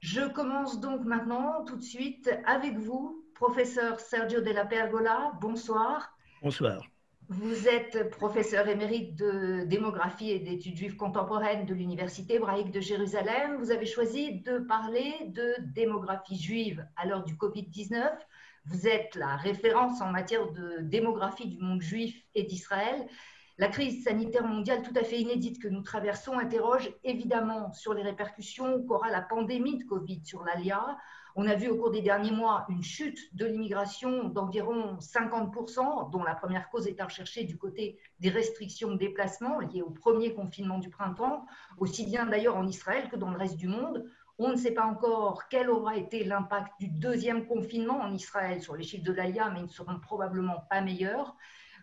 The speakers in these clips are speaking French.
Je commence donc maintenant tout de suite avec vous, professeur Sergio Della Pergola. Bonsoir. Bonsoir. Vous êtes professeur émérite de démographie et d'études juives contemporaines de l'Université hébraïque de Jérusalem. Vous avez choisi de parler de démographie juive à l'heure du Covid-19. Vous êtes la référence en matière de démographie du monde juif et d'Israël. La crise sanitaire mondiale tout à fait inédite que nous traversons interroge évidemment sur les répercussions qu'aura la pandémie de Covid sur l'ALIA. On a vu au cours des derniers mois une chute de l'immigration d'environ 50%, dont la première cause est à rechercher du côté des restrictions de déplacement liées au premier confinement du printemps, aussi bien d'ailleurs en Israël que dans le reste du monde. On ne sait pas encore quel aura été l'impact du deuxième confinement en Israël sur les chiffres de l'ALIA, mais ils ne seront probablement pas meilleurs.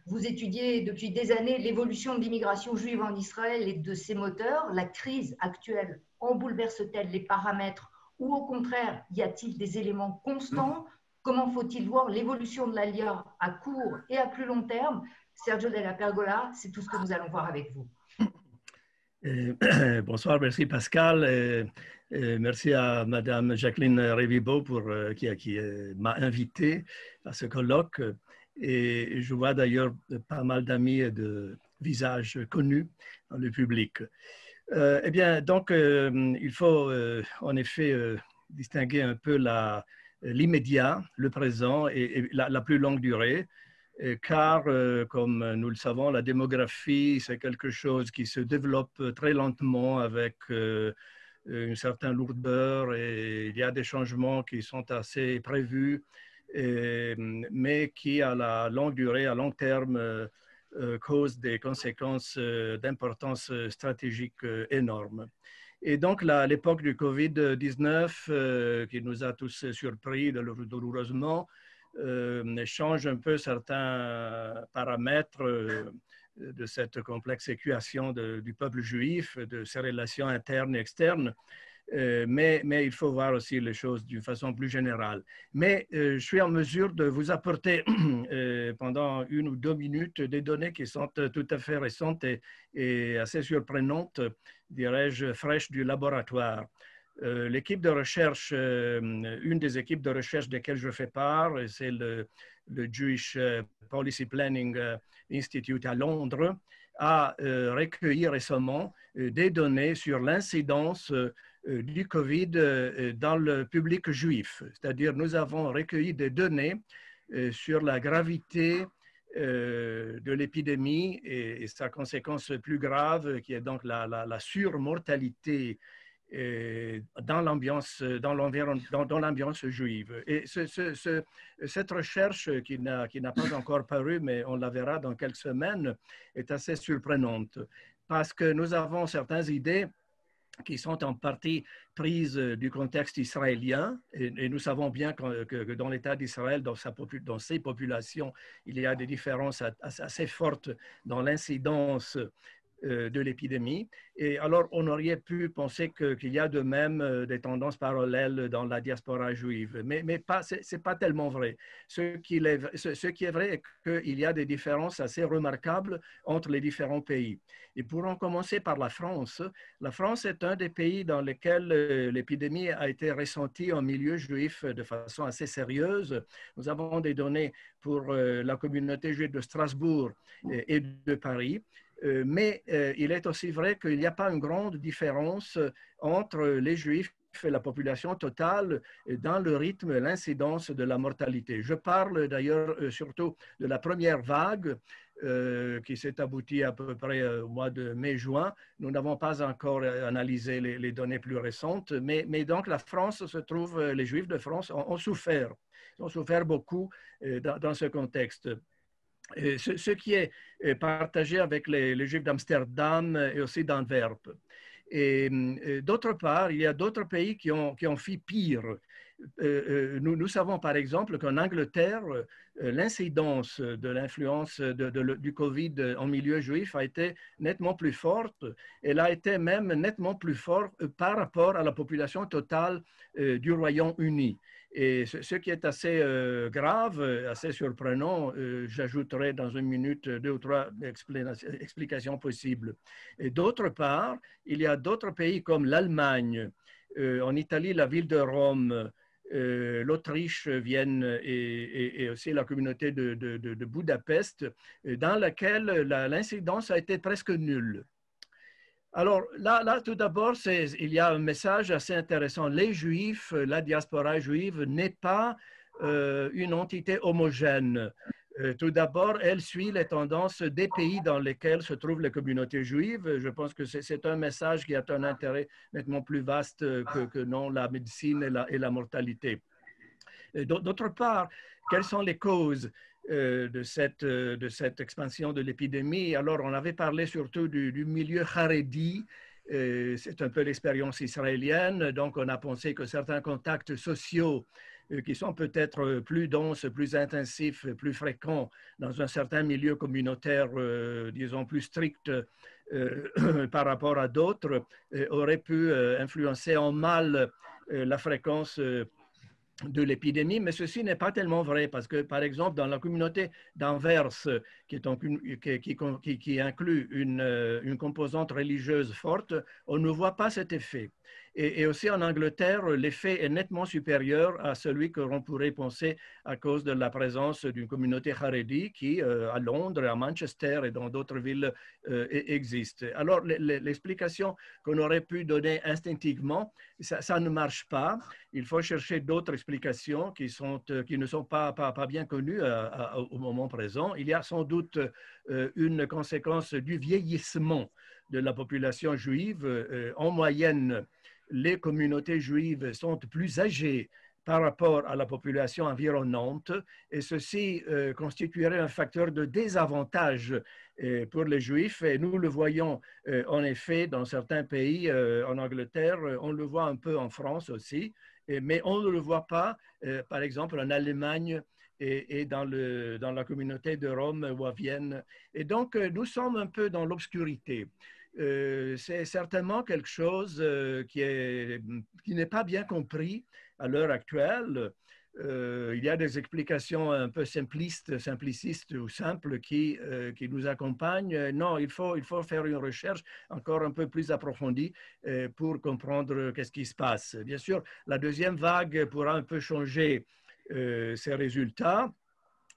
Vous étudiez depuis des années l'évolution de l'immigration juive en Israël et de ses moteurs. La crise actuelle en bouleverse-t-elle les paramètres ou au contraire, y a-t-il des éléments constants? Comment faut-il voir l'évolution de l'ALIA à court et à plus long terme? Sergio Della Pergola, c'est tout ce que nous allons voir avec vous. Bonsoir, merci Pascal. Merci à Madame Jacqueline Révibeau qui m'a invité à ce colloque. Et je vois d'ailleurs pas mal d'amis et de visages connus dans le public. Eh bien, donc, il faut en effet distinguer un peu l'immédiat, le présent et la plus longue durée, car, comme nous le savons, la démographie, c'est quelque chose qui se développe très lentement avec une certaine lourdeur et il y a des changements qui sont assez prévus, mais qui, à la longue durée, à long terme, cause des conséquences d'importance stratégique énorme. Et donc, l'époque du Covid-19, qui nous a tous surpris douloureusement, change un peu certains paramètres de cette complexe équation du peuple juif, de ses relations internes et externes. Mais il faut voir aussi les choses d'une façon plus générale. Mais je suis en mesure de vous apporter pendant 1 ou 2 minutes des données qui sont tout à fait récentes et assez surprenantes, dirais-je, fraîches du laboratoire. L'équipe de recherche, une des équipes de recherche desquelles je fais part, c'est le Jewish Policy Planning Institute à Londres, a recueilli récemment des données sur l'incidence du Covid dans le public juif. C'est-à-dire, nous avons recueilli des données sur la gravité de l'épidémie et sa conséquence plus grave, qui est donc la surmortalité dans l'ambiance juive. Et cette recherche qui n'a pas encore paru, mais on la verra dans quelques semaines, est assez surprenante parce que nous avons certaines idées qui sont en partie prises du contexte israélien. Et nous savons bien que dans l'État d'Israël, dans ses populations, il y a des différences assez fortes dans l'incidence de l'épidémie. Et alors, on aurait pu penser qu'il y a de même des tendances parallèles dans la diaspora juive. Mais ce n'est pas tellement vrai. Ce qui est vrai est qu'il y a des différences assez remarquables entre les différents pays. Et pour en commencer par la France est un des pays dans lesquels l'épidémie a été ressentie en milieu juif de façon assez sérieuse. Nous avons des données pour la communauté juive de Strasbourg et de Paris. Mais il est aussi vrai qu'il n'y a pas une grande différence entre les Juifs et la population totale dans le rythme, l'incidence de la mortalité. Je parle d'ailleurs surtout de la première vague qui s'est aboutie à peu près au mois de mai-juin. Nous n'avons pas encore analysé les données plus récentes, mais donc la France se trouve, les Juifs de France ont souffert. Ils ont souffert beaucoup dans ce contexte. Ce qui est partagé avec les Juifs d'Amsterdam et aussi d'Antwerp. Et d'autre part, il y a d'autres pays qui ont fait pire. Nous savons par exemple qu'en Angleterre, l'incidence de l'influence du Covid en milieu juif a été nettement plus forte. Elle a été même nettement plus forte par rapport à la population totale du Royaume-Uni. Et ce qui est assez grave, assez surprenant, j'ajouterai dans 1 minute 2 ou 3 explications possibles. Et d'autre part, il y a d'autres pays comme l'Allemagne en Italie, la ville de Rome, l'Autriche, Vienne et aussi la communauté de Budapest, dans laquelle l'incidence a été presque nulle. Alors là, tout d'abord, il y a un message assez intéressant. Les Juifs, la diaspora juive n'est pas une entité homogène. Tout d'abord, elle suit les tendances des pays dans lesquels se trouvent les communautés juives. Je pense que c'est un message qui a un intérêt nettement plus vaste que non la médecine et la mortalité. D'autre part, quelles sont les causes de cette expansion de l'épidémie? Alors, on avait parlé surtout du milieu haredi. C'est un peu l'expérience israélienne. Donc, on a pensé que certains contacts sociaux qui sont peut-être plus denses, plus intensifs, plus fréquents dans un certain milieu communautaire, disons, plus strict par rapport à d'autres, auraient pu influencer en mal la fréquence de l'épidémie, mais ceci n'est pas tellement vrai parce que, par exemple, dans la communauté d'Anvers, qui inclut une composante religieuse forte, on ne voit pas cet effet. Et aussi en Angleterre, l'effet est nettement supérieur à celui que l'on pourrait penser à cause de la présence d'une communauté haredi qui, à Londres, à Manchester et dans d'autres villes, existe. Alors, l'explication qu'on aurait pu donner instinctivement, ça ne marche pas. Il faut chercher d'autres explications qui ne sont pas bien connues au moment présent. Il y a sans doute une conséquence du vieillissement de la population juive. En moyenne, les communautés juives sont plus âgées par rapport à la population environnante et ceci constituerait un facteur de désavantage pour les Juifs et nous le voyons en effet dans certains pays, en Angleterre, on le voit un peu en France aussi, mais on ne le voit pas par exemple en Allemagne et dans la communauté de Rome ou à Vienne. Et donc nous sommes un peu dans l'obscurité. C'est certainement quelque chose qui n'est pas bien compris à l'heure actuelle. Il y a des explications un peu simplicistes ou simples qui nous accompagnent. Non, il faut faire une recherche encore un peu plus approfondie pour comprendre qu'est-ce qui se passe. Bien sûr, la deuxième vague pourra un peu changer ces résultats.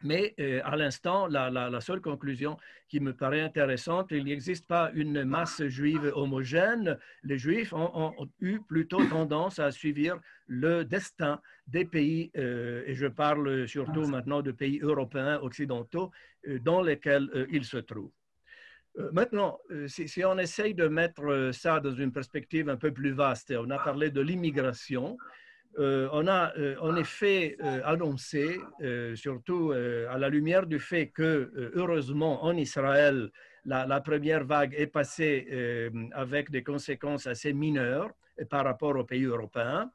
Mais à l'instant, la seule conclusion qui me paraît intéressante, il n'existe pas une masse juive homogène. Les Juifs ont eu plutôt tendance à suivre le destin des pays, et je parle surtout maintenant de pays européens occidentaux, dans lesquels ils se trouvent. Maintenant, si on essaye de mettre ça dans une perspective un peu plus vaste, on a parlé de l'immigration. On a en effet annoncé, surtout à la lumière du fait que, heureusement, en Israël, la première vague est passée avec des conséquences assez mineures par rapport aux pays européens.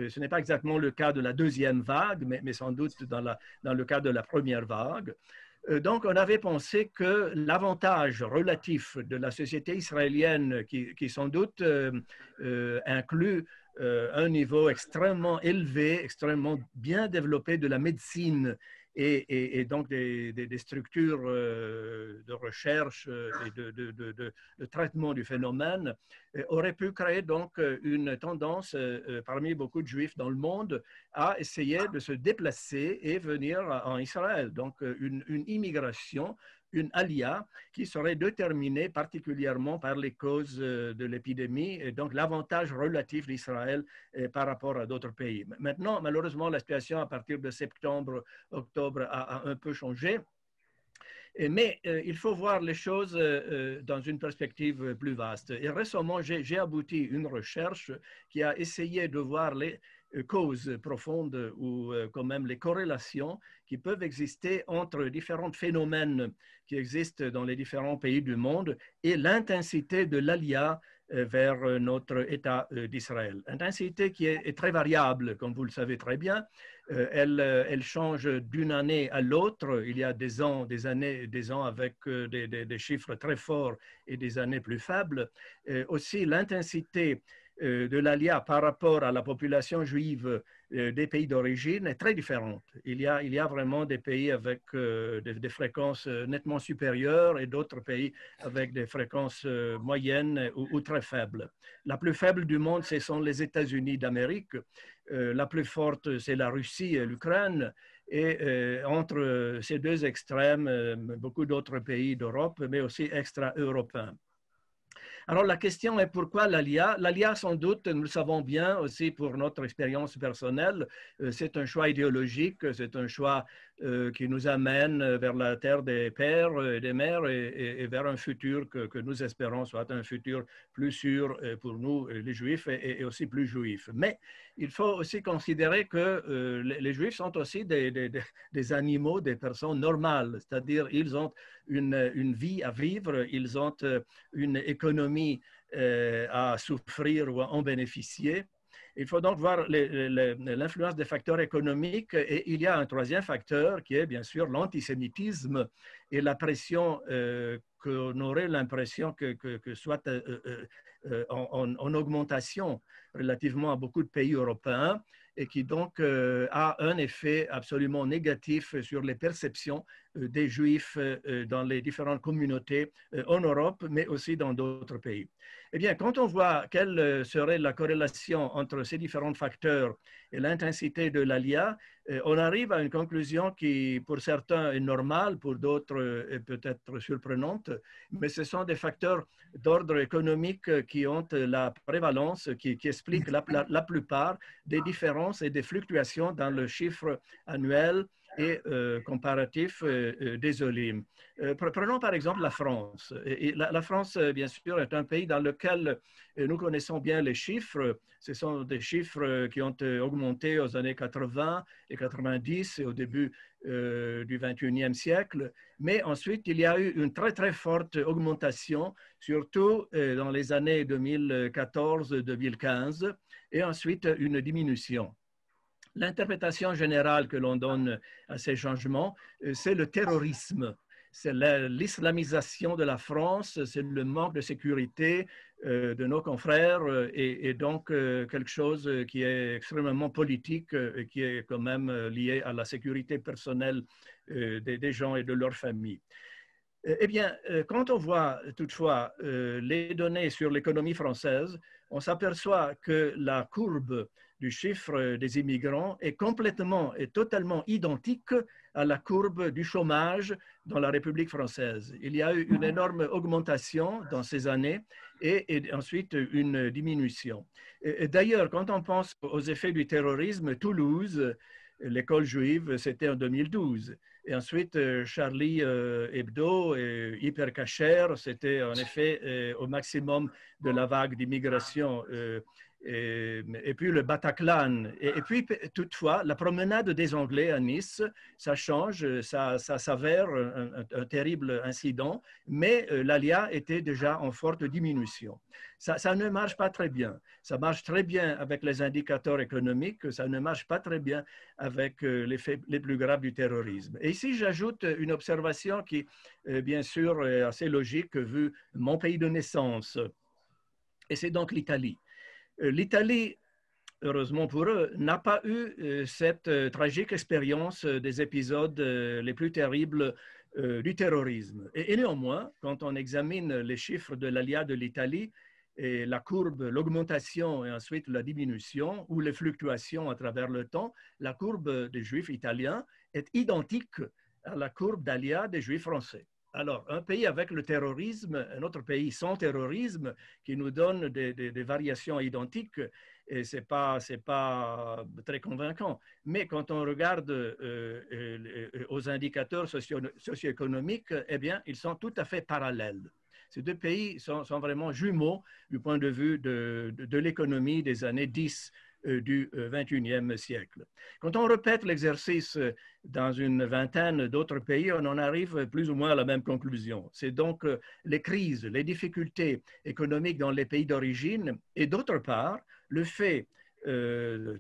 Ce n'est pas exactement le cas de la deuxième vague, mais sans doute dans le cas de la première vague. Donc, on avait pensé que l'avantage relatif de la société israélienne, qui sans doute inclut un niveau extrêmement élevé, extrêmement bien développé de la médecine et donc des structures de recherche et de traitement du phénomène, aurait pu créer donc une tendance parmi beaucoup de juifs dans le monde à essayer de se déplacer et venir en Israël. Donc une immigration, une alia qui serait déterminée particulièrement par les causes de l'épidémie et donc l'avantage relatif d'Israël par rapport à d'autres pays. Maintenant, malheureusement, la situation à partir de septembre, octobre a un peu changé. Mais il faut voir les choses dans une perspective plus vaste. Et récemment, j'ai abouti à une recherche qui a essayé de voir les causes profondes ou quand même les corrélations qui peuvent exister entre différents phénomènes qui existent dans les différents pays du monde et l'intensité de l'alia vers notre État d'Israël. Intensité qui est très variable, comme vous le savez très bien. Elle change d'une année à l'autre. Il y a des ans avec des chiffres très forts et des années plus faibles. Aussi, l'intensité de l'ALIA par rapport à la population juive des pays d'origine est très différente. Il y a vraiment des pays avec des fréquences nettement supérieures et d'autres pays avec des fréquences moyennes ou très faibles. La plus faible du monde, ce sont les États-Unis d'Amérique. La plus forte, c'est la Russie et l'Ukraine. Et entre ces deux extrêmes, beaucoup d'autres pays d'Europe, mais aussi extra-européens. Alors la question est pourquoi l'ALIA? L'ALIA, sans doute, nous le savons bien aussi pour notre expérience personnelle, c'est un choix idéologique, c'est un choix qui nous amène vers la terre des pères et des mères et vers un futur que nous espérons soit un futur plus sûr pour nous, les Juifs, et aussi plus juifs. Mais il faut aussi considérer que les Juifs sont aussi des animaux, des personnes normales, c'est-à-dire ils ont une vie à vivre, ils ont une économie à souffrir ou à en bénéficier. Il faut donc voir l'influence des facteurs économiques et il y a un troisième facteur qui est bien sûr l'antisémitisme et la pression qu'on aurait l'impression que soit en augmentation relativement à beaucoup de pays européens et qui donc a un effet absolument négatif sur les perceptions des Juifs dans les différentes communautés en Europe, mais aussi dans d'autres pays. Eh bien, quand on voit quelle serait la corrélation entre ces différents facteurs et l'intensité de l'ALIA, on arrive à une conclusion qui, pour certains, est normale, pour d'autres, est peut-être surprenante, mais ce sont des facteurs d'ordre économique qui ont la prévalence, qui expliquent la plupart des différences et des fluctuations dans le chiffre annuel et comparatif des OLIM. Prenons par exemple la France. La France, bien sûr, est un pays dans lequel nous connaissons bien les chiffres. Ce sont des chiffres qui ont augmenté aux années 80 et 90 et au début du 21e siècle. Mais ensuite, il y a eu une très, très forte augmentation, surtout dans les années 2014-2015, et ensuite une diminution. L'interprétation générale que l'on donne à ces changements, c'est le terrorisme. C'est l'islamisation de la France, c'est le manque de sécurité de nos confrères et donc quelque chose qui est extrêmement politique et qui est quand même lié à la sécurité personnelle des gens et de leurs familles. Eh bien, quand on voit toutefois les données sur l'économie française, on s'aperçoit que la courbe du chiffre des immigrants est complètement et totalement identique à la courbe du chômage dans la République française. Il y a eu une énorme augmentation dans ces années et ensuite une diminution. D'ailleurs, quand on pense aux effets du terrorisme, Toulouse, l'école juive, c'était en 2012. Et ensuite, Charlie Hebdo et Hyper Cacher, c'était en effet au maximum de la vague d'immigration. Et puis le Bataclan. Et puis, toutefois, la promenade des Anglais à Nice, ça change, ça s'avère un terrible incident, mais l'ALIA était déjà en forte diminution. Ça ne marche pas très bien. Ça marche très bien avec les indicateurs économiques, ça ne marche pas très bien avec les faits les plus graves du terrorisme. Et ici, j'ajoute une observation qui, bien sûr, est assez logique vu mon pays de naissance. Et c'est donc l'Italie. L'Italie, heureusement pour eux, n'a pas eu cette tragique expérience des épisodes les plus terribles du terrorisme. Et néanmoins, quand on examine les chiffres de l'ALIA de l'Italie, et la courbe, l'augmentation et ensuite la diminution ou les fluctuations à travers le temps, la courbe des Juifs italiens est identique à la courbe d'ALIA des Juifs français. Alors, un pays avec le terrorisme, un autre pays sans terrorisme, qui nous donne des variations identiques, et ce n'est pas très convaincant. Mais quand on regarde aux indicateurs socio-économiques, eh bien, ils sont tout à fait parallèles. Ces deux pays sont vraiment jumeaux du point de vue de l'économie des années 10 du XXIe siècle. Quand on répète l'exercice dans une vingtaine d'autres pays, on en arrive plus ou moins à la même conclusion. C'est donc les crises, les difficultés économiques dans les pays d'origine et d'autre part, le fait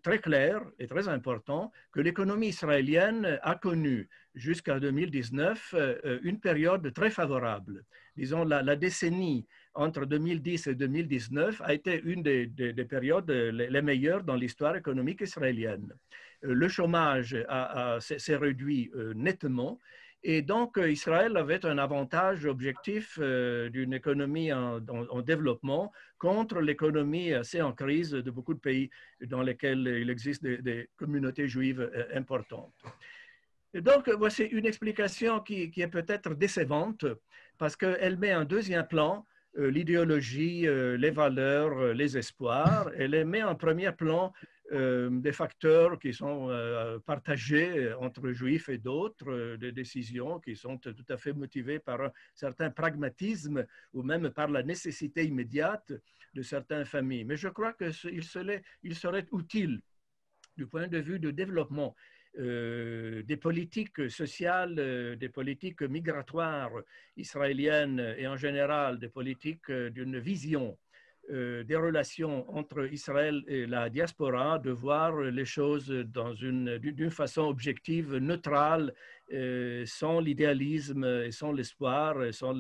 très clair et très important que l'économie israélienne a connu jusqu'à 2019 une période très favorable. Disons la décennie entre 2010 et 2019 a été une des périodes les meilleures dans l'histoire économique israélienne. Le chômage s'est réduit nettement. Et donc, Israël avait un avantage objectif d'une économie en développement contre l'économie assez en crise de beaucoup de pays dans lesquels il existe des communautés juives importantes. Et donc, voici une explication qui est peut-être décevante parce qu'elle met en deuxième plan l'idéologie, les valeurs, les espoirs. Elle met en premier plan des facteurs qui sont partagés entre juifs et d'autres, des décisions qui sont tout à fait motivées par un certain pragmatisme ou même par la nécessité immédiate de certaines familles. Mais je crois qu'il serait utile du point de vue du développement des politiques sociales, des politiques migratoires israéliennes et en général des politiques d'une vision des relations entre Israël et la diaspora, de voir les choses d'une façon objective, neutrale, sans l'idéalisme et sans l'espoir, sans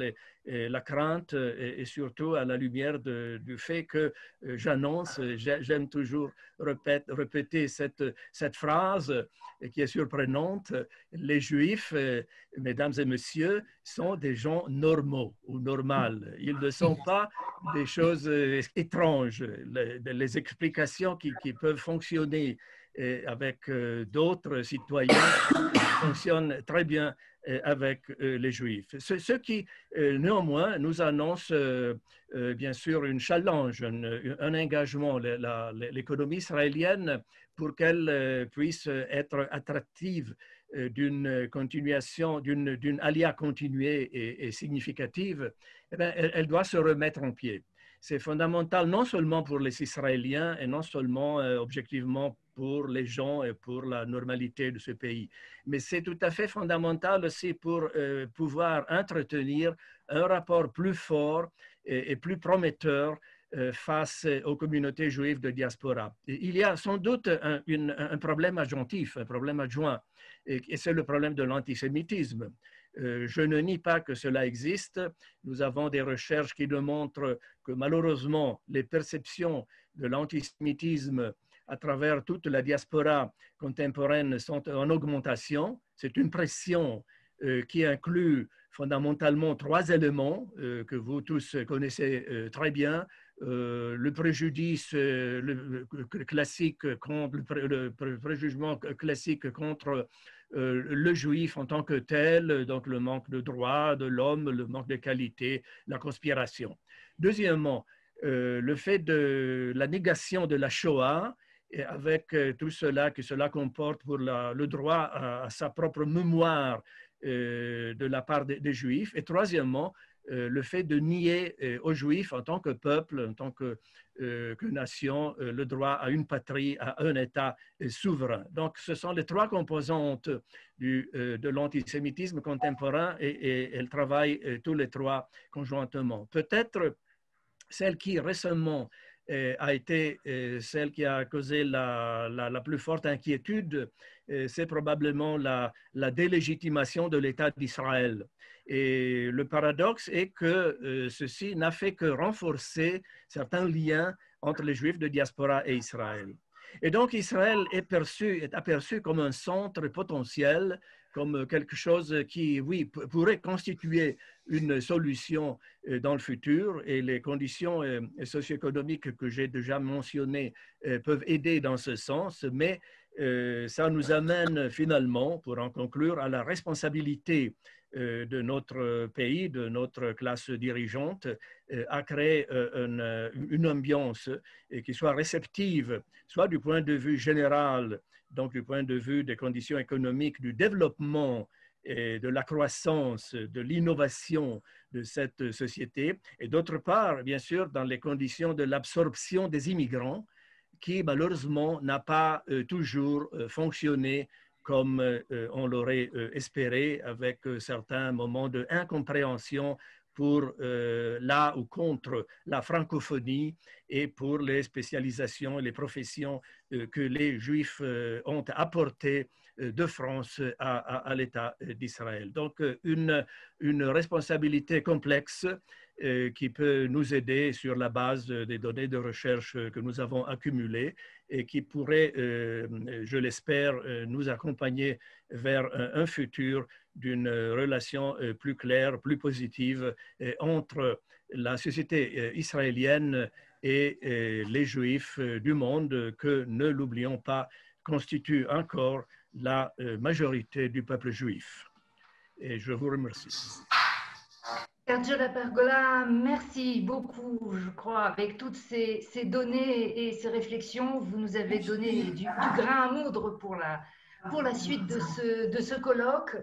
la crainte et surtout à la lumière du fait que j'annonce, j'aime toujours répéter cette phrase qui est surprenante, les Juifs, mesdames et messieurs, sont des gens normaux ou normales. Ils ne sont pas des choses étranges. Les explications qui peuvent fonctionner avec d'autres citoyens fonctionnent très bien avec les Juifs. Ce qui, néanmoins, nous annonce bien sûr une challenge, un engagement, l'économie israélienne pour qu'elle puisse être attractive d'une continuation, d'une alia continuée et significative, eh bien, elle doit se remettre en pied. C'est fondamental non seulement pour les Israéliens et non seulement objectivement pour les gens et pour la normalité de ce pays, mais c'est tout à fait fondamental aussi pour pouvoir entretenir un rapport plus fort et plus prometteur face aux communautés juives de diaspora. Il y a sans doute un problème adjonctif, un problème adjoint, et c'est le problème de l'antisémitisme. Je ne nie pas que cela existe. Nous avons des recherches qui démontrent que malheureusement, les perceptions de l'antisémitisme à travers toute la diaspora contemporaine sont en augmentation. C'est une pression qui inclut fondamentalement trois éléments que vous tous connaissez très bien. Le préjudice classique contre le préjugement classique contre le juif en tant que tel, donc le manque de droits de l'homme, le manque de qualité, la conspiration. Deuxièmement, le fait de la négation de la Shoah, et avec tout cela que cela comporte pour le droit à sa propre mémoire de la part des Juifs. Et troisièmement, le fait de nier aux Juifs en tant que peuple, en tant que nation, le droit à une patrie, à un État souverain. Donc, ce sont les trois composantes de l'antisémitisme contemporain et elles travaillent tous les trois conjointement. Peut-être celle qui récemment a été celle qui a causé la plus forte inquiétude, c'est probablement la délégitimation de l'État d'Israël. Et le paradoxe est que ceci n'a fait que renforcer certains liens entre les Juifs de diaspora et Israël. Et donc Israël est aperçu comme un centre potentiel, comme quelque chose qui, oui, pourrait constituer une solution dans le futur, et les conditions socio-économiques que j'ai déjà mentionnées peuvent aider dans ce sens, mais ça nous amène finalement, pour en conclure, à la responsabilité de notre pays, de notre classe dirigeante, à créer une ambiance qui soit réceptive, soit du point de vue général, donc du point de vue des conditions économiques, du développement et de la croissance, de l'innovation de cette société, et d'autre part, bien sûr, dans les conditions de l'absorption des immigrants, qui malheureusement n'a pas toujours fonctionné comme on l'aurait espéré, avec certains moments d'incompréhension pour là ou contre la francophonie et pour les spécialisations et les professions que les Juifs ont apportées de France à l'État d'Israël. Donc, une responsabilité complexe qui peut nous aider sur la base des données de recherche que nous avons accumulées et qui pourrait, je l'espère, nous accompagner vers un futur d'une relation plus claire, plus positive entre la société israélienne et les Juifs du monde que, ne l'oublions pas, constituent encore la majorité du peuple juif. Et je vous remercie. Sergio Lapergola, merci beaucoup. Je crois avec toutes ces données et ces réflexions, vous nous avez donné du grain à moudre pour la suite de ce colloque.